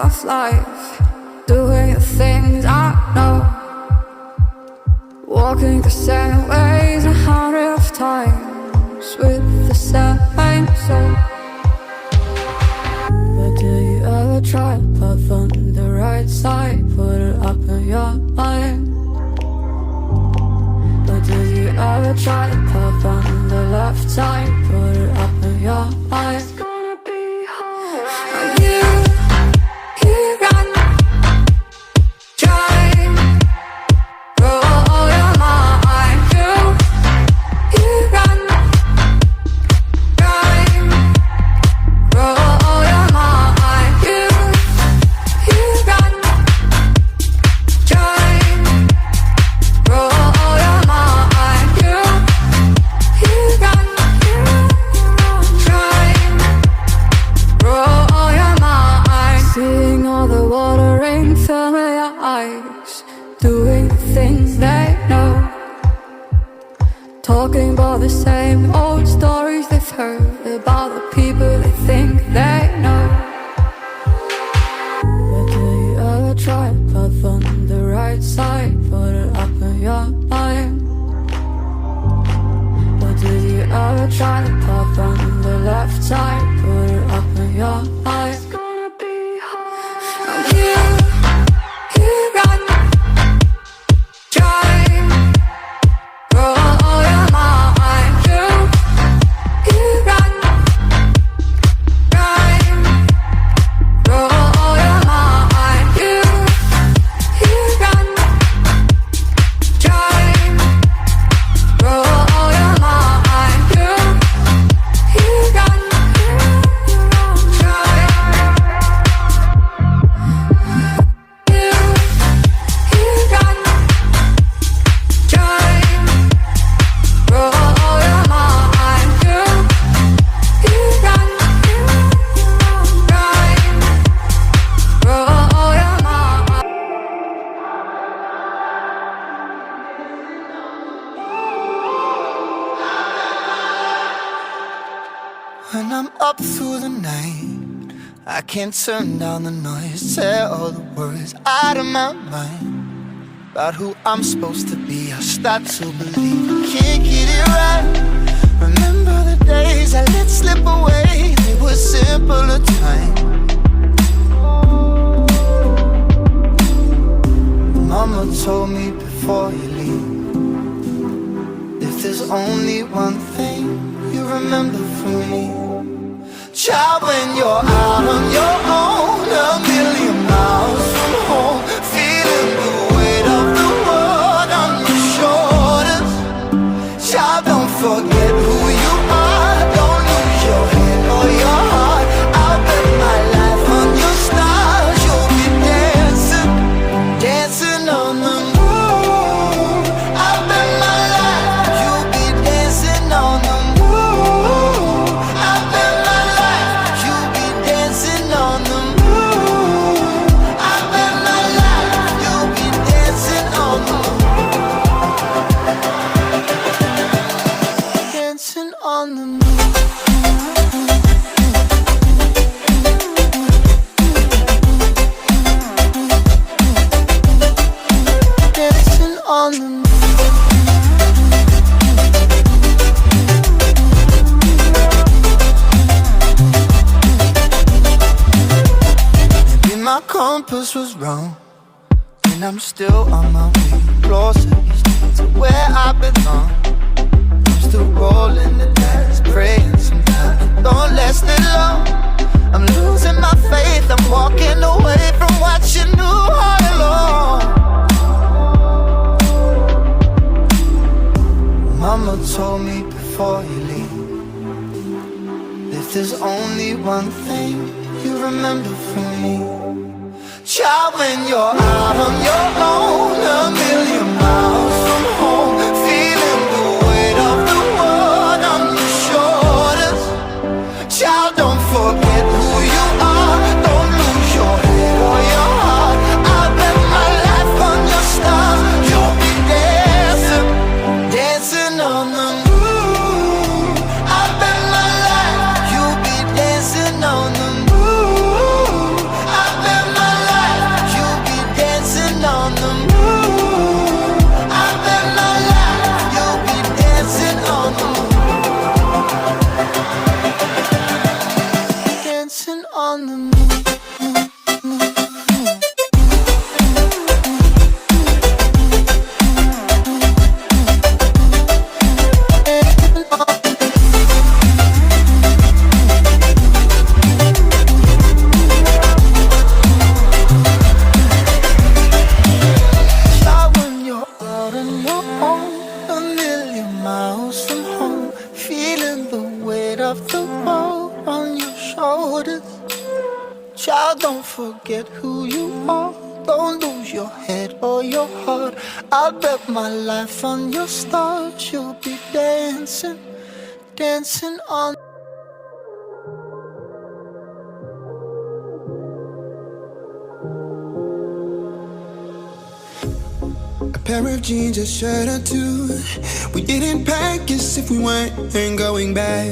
of life, doing the things I know, walking the same ways 100 times with the same soul. But do you ever try to puff on the right side, put it up in your mind? But do you ever try to puff on the left side, put it up in your mind? It's gonna be hard. You run, drive, roll your mind. You run, drive, roll your mind. You run, drive, roll your mind. You run, drive, roll your mind. Seeing all the water rain fill your eyes, doing the things they know, talking about the same old stories they've heard about the people they think they know. But do you ever try to puff on the right side, put it up in your mind? But do you ever try to puff on the left side, put it up in your mind? It's gonna be hard. You run, drive, roll your mind. You run, drive, roll your mind. You run, drive, roll your mind. You run, When I'm up through the night, I can't turn down the noise, tear all the words out of my mind about who I'm supposed to be. I start to believe I can't get it right. Remember the days I let slip away, they were simpler times. Mama told me before you leave, if there's only one thing you remember from me, child, when you're out on your own, a million miles from home, feeling the weight of the world on your shoulders, child, don't forget who you are, don't lose your head or your heart. I'll bet my life on your stars, you'll be dancing, dancing on the moon. I'll bet my life you'll be dancing on the moon. I'll bet my life you'll be dancing on the moon. I'll bet my life you'll be dancing on the moon. Dancing on the moon. Dancing on the moon. Maybe my compass was wrong, and I'm still on my way closer to where I belong. I'm still rolling the dice, praying sometimes it don't last that long. I'm losing my faith, I'm walking away from what you knew all along. Mama told me before you leave, if there's only one thing you remember from me, child, when you're out on your own, a million miles from home, feeling the weight of the world on your shoulders, child, don't forget who you are, don't lose your head or your heart. I'll bet my life on your stars, you'll be dancing, dancing on the moon. I'll bet my life you'll be dancing on the moon. I'll bet my Child, don't forget who you are. Don't lose your head or your heart. I'll bet my life on your stars. You'll be dancing, dancing on. A pair of jeans, a shirt or two. We didn't pack as if we weren't going back.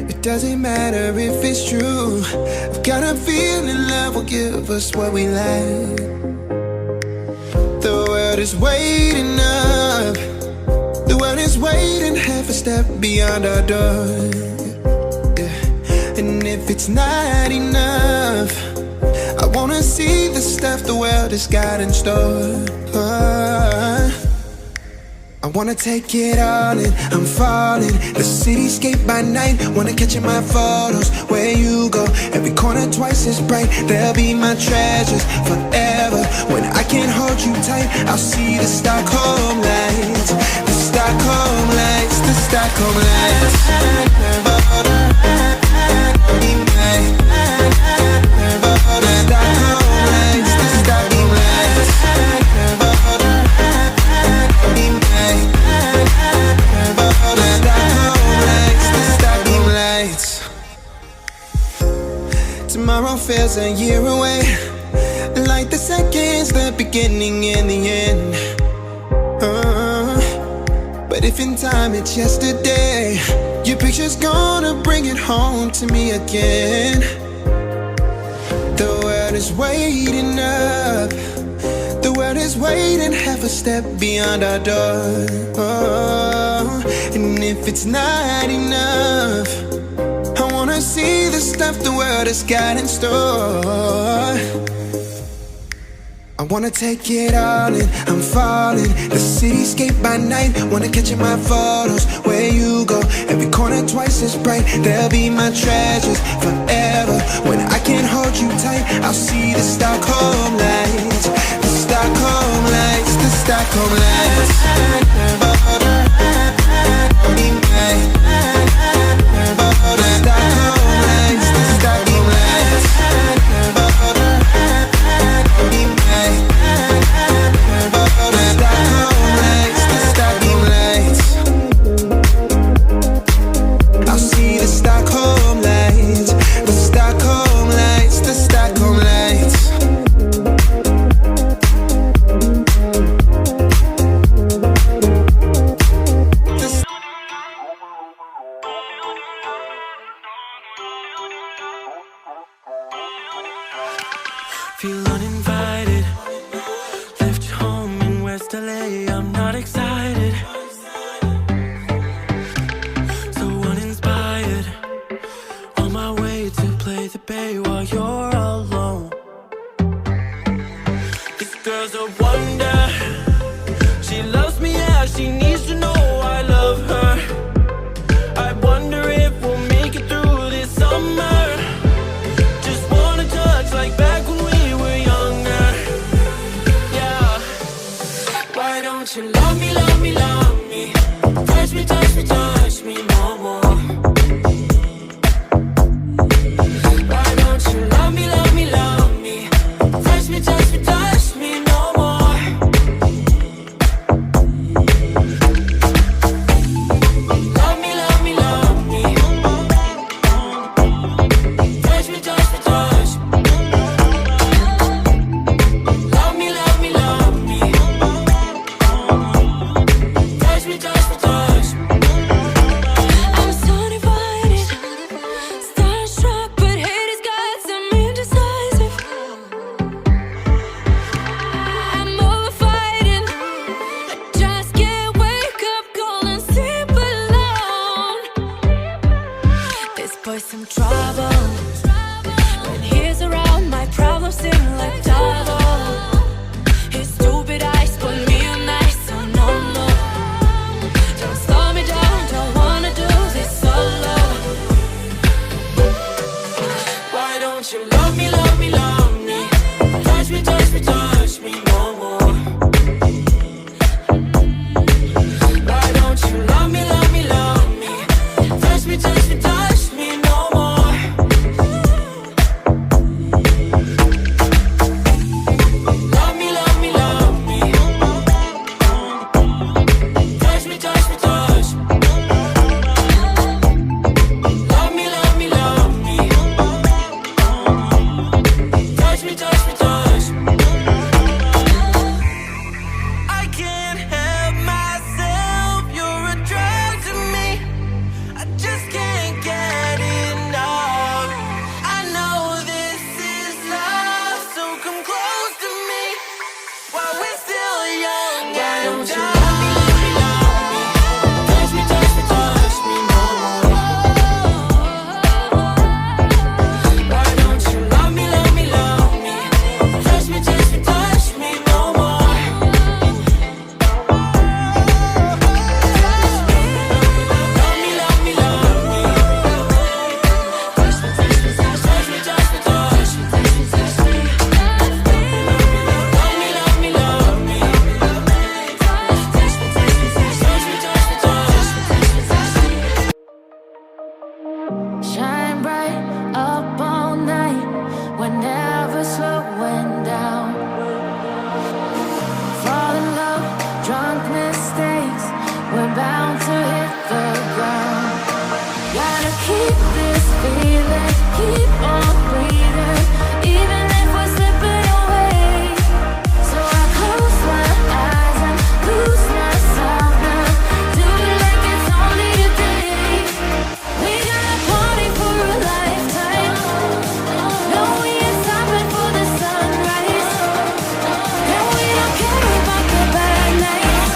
It doesn't matter if it's true. I've got a feeling love will give us what we lack. The world is waiting up. The world is waiting half a step beyond our door. Yeah. And if it's not enough, I wanna see the stuff the world has got in store. I wanna take it all in, I'm falling. The cityscape by night, wanna catch in my photos. Where you go, every corner twice as bright. They'll be my treasures forever. When I can't hold you tight, I'll see the Stockholm lights. The Stockholm lights, the Stockholm lights. Tomorrow feels a year away, like the seconds, the beginning and the end. But if in time it's yesterday, your picture's gonna bring it home to me again. The world is waiting up. The world is waiting half a step beyond our door. And if it's not enough, I wanna see the stuff the world has got in store. I wanna take it all in, I'm falling. The cityscape by night, wanna catch in my photos. Where you go, every corner twice as bright. They'll be my treasures forever. When I can't hold you tight, I'll see the Stockholm lights. The Stockholm lights, the Stockholm lights. Feel uninvited. Left home in West LA, I'm not excited. So uninspired. On my way to play the bay while you're alone. This girl's a wonder. She loves me, yeah, she needs to know I love her. I wonder if we'll make it through this summer. Just wanna touch like back when we were younger. Yeah. Why don't you love me, love me, love me? Touch me, touch me, touch me no more. Why don't you love me? trouble. When he's around, my problems seem like double. His stupid eyes put me on ice, so no, no. Don't slow me down, don't wanna do this solo. Why don't you love me, love me, love me? Touch me, touch me, touch me no more. Why don't you love me, love me, love me? Touch me, touch me, touch me no more. Love me, love me, love me. Touch me, touch me, touch me. Love me, love me, love me. Touch me, touch me, touch me. I can't help myself, you're a drug to me. I just can't get enough. I know this is love, so come close to me while we're still young. Why don't you love me, love me, love me? Touch me, touch me, touch me no more. Why don't you love me, love me, love me? Touch me, touch me, touch me no more. Love me, love me, love me. Touch me, touch me, touch me, touch me, touch me, touch me, touch me. Love me, love me, love me. Touch me, touch me, touch me, touch me, touch me, touch me. Shine bright up all night, we're never slowing down. Fall in love, drunk mistakes, we're bound to hit the ground. Gotta keep this feeling, keep on breathing, even if we're slipping away. So I close my eyes and lose myself now. Do it like it's only today. We got a party for a lifetime. No, we ain't stopping for the sunrise. And we don't care about the bad nights.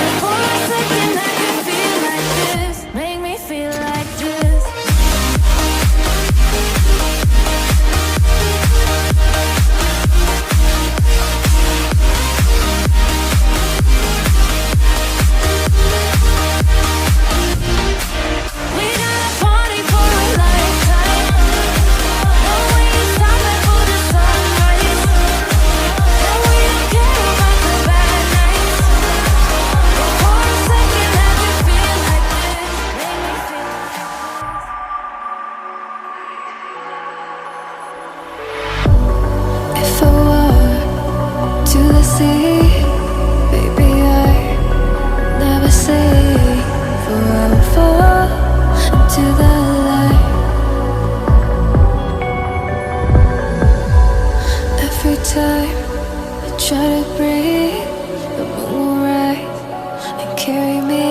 And for a second I can feel like this. Make me feel like this. We got a party for a lifetime. No, we ain't stopping for the sunrise. And we don't care about the bad nights. But for a second I can feel like this. Make me feel like this. If I walk to the sea, baby, I never say forever into the light. Every time I try to breathe, the moon will rise and carry me